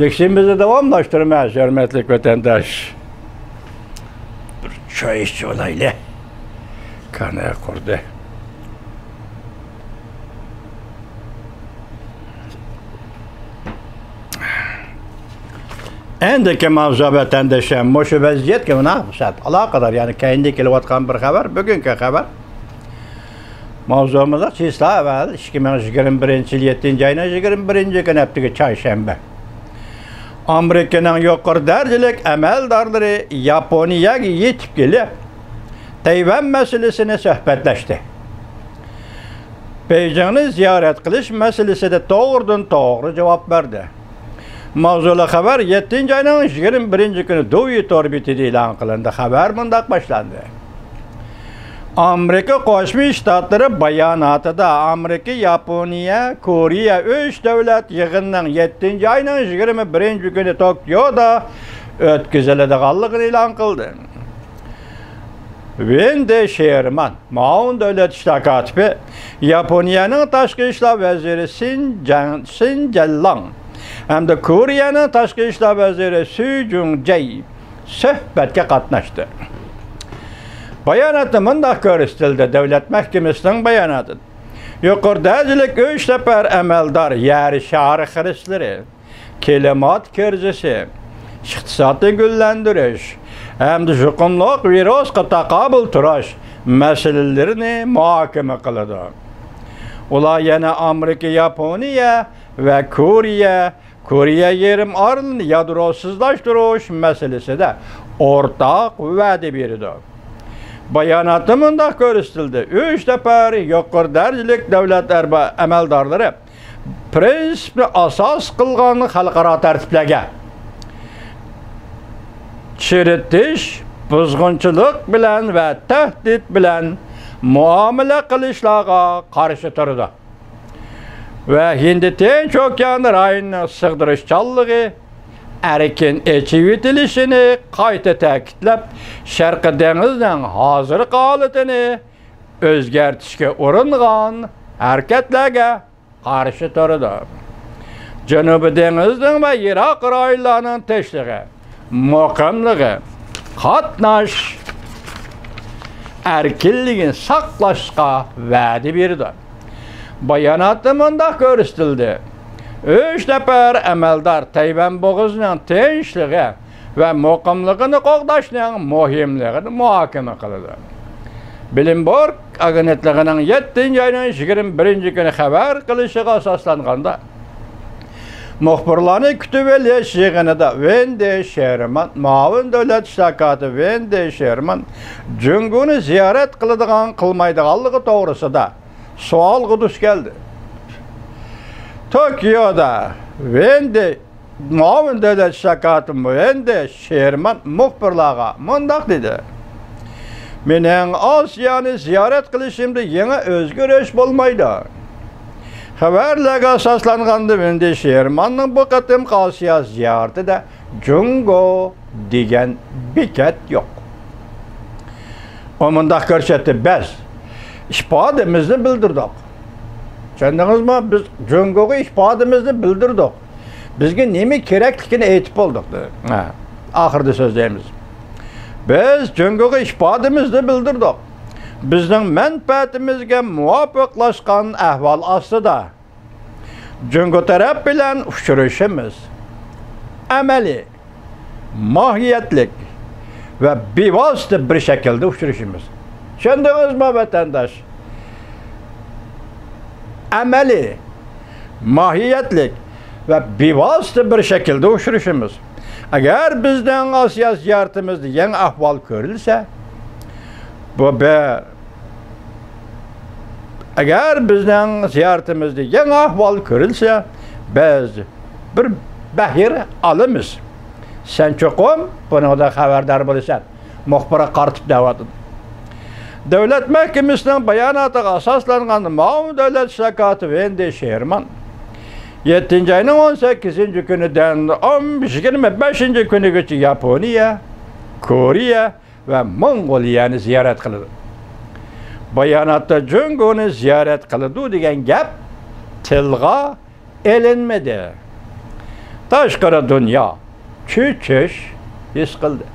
Leksimizi davamlaştırmaya hürmetli vatandaş. Bir çay içi olayla. Kanaya kurdu. Endiki mavzu vatandaşım, moşu vaziyet ki buna alakadar yani kendi kilovatkan bir haber, bugünkü haber. Mavzumuzda çizla evvel 2021 yıl 7. ayına 21. gün heptiki çarşamba. Amerika'nın yukarı derecelik emeldarları Japonya'ya yetip gelip Tayvan meselesine sohbetleşti. Beijing'i ziyaret kılış meselesi de doğru cevap verdi. Mavzulu haber 7. ayının 21. günü Duvey orbitide ilan kılındı. Haber bundak başlandı. Amerika Koşmuş Ştatları bayanatı Amerika, Japonya, Koreya 3 devlet yığınının 7. ayının 21. günü Tokyo'da ötküzülediğini ilan kıldı. Wendy Sherman, Maun Devlet İşler Katibi, Japonya'nın Taşkı İşler Veziri Shin Jae-lang, hem de Kore'nin Taşkı İşler Veziri Soo Jung-jae söhbetke katnaştı. Bayanatı mındak görüştüldü Devlet Mahkemesi'nin bayanatı. Yukarıdacılık 3 sefer emeldar yeri şahı hırsları, kelimat kerzisi, iktisatı güllendiriş, hem de hukumluk virüsü takabül turaş meselelerini muhakeme kılıdı. Ula yana Amerika, Japonya ve Koreya yerim arını yadrosuzlaştırış meselesi de ortak vədi verildi. Bayanatı mındak görüştüldü. 3 sefer yukarı derecelik devlet emeldarları prensipni asas kılgan halkara tertiplerge çiritiş, buzgunçuluk bilen ve tehdit bilen muamele kılışlağa karşı durdu. Ve Hindistan Okyanı rayonuna sığdırışçallığı erkin eçivitilişini kayta tekitlep Şarkı Deniz'den hazır haletini özgertişke urungan hareketlerge karşı durdu. Cənubi Deniz'den ve Irak rayonlarının teşliği, mukamlığı, katnaş, erkinliğin saklaşqa vədi verdi. Bayanatı mındak görüştüldü. 3 sefer emeldar Tayvan boğazının tinçliği ve mukamlığını qoqdaşlayan muhimliğini muhakeme kıldı. Bilimburg agentliğinin 7. ayının 21. günü haber kılışıga asaslanğanda muhbirlarını kütübeleş yığınıda Wendy Sherman, Maun Devlet İşler Katibi Wendy Sherman, Cüngünü ziyaret kılıdığan kılmaydıqallığı doğrusu da sual kuduş geldi. Tokyo'da Maun Devlet İşler Katibi Wendy Sherman muhbirlağa mındak dedi. Menen Asya'nı ziyaret kılışımda yeni özgürüş bulmaydı. Haberlerge asaslanğandı Wendy Sherman'ın bu katım Asya ziyareti de Jungo degen biket yok. O mındak görsetti biz işbadimizni bildirdik. Çendiniz mi? Biz Jungo'ga işbadimizni bildirdik. Bizge nemi kereklikini eğitip olduk. Ahırda sözlerimiz. Biz Jungo'ga işbadimizni bildirdik. Bizning menfaatimizge muvafıqlaşqan ahval aslida Jungo taraf bilan uchrashimiz amaliy, mohiyatlik ve bevosita bir şekilde uchrashimiz. Tushundingizmi vatandosh? Amaliy, mohiyatlik ve bevosita bir şekilde uchrashimiz. Agar bizden Asya ziyoratimizda yangi ahvol ko'rilsa, eğer bizden ziyaretimizde yeni ahval görülse, biz bir bahir alımız. Sen çokum, bunu da haberdar bulursan. Muhbira kartip davatıdır. Devlet Mahkemesi'nin bayanatı asaslanğan Maun Devlet İşler Katibi Wendy Sherman, 7. ayının 18. günüden 25. günü geçi Japonya, Koreya ve Mongolya'nı ziyaret kıldı. Bayanatta Jungo'nu ziyaret kıldı degen gap tilga elinmedi. tashqari dunyo cho'chish his qildi.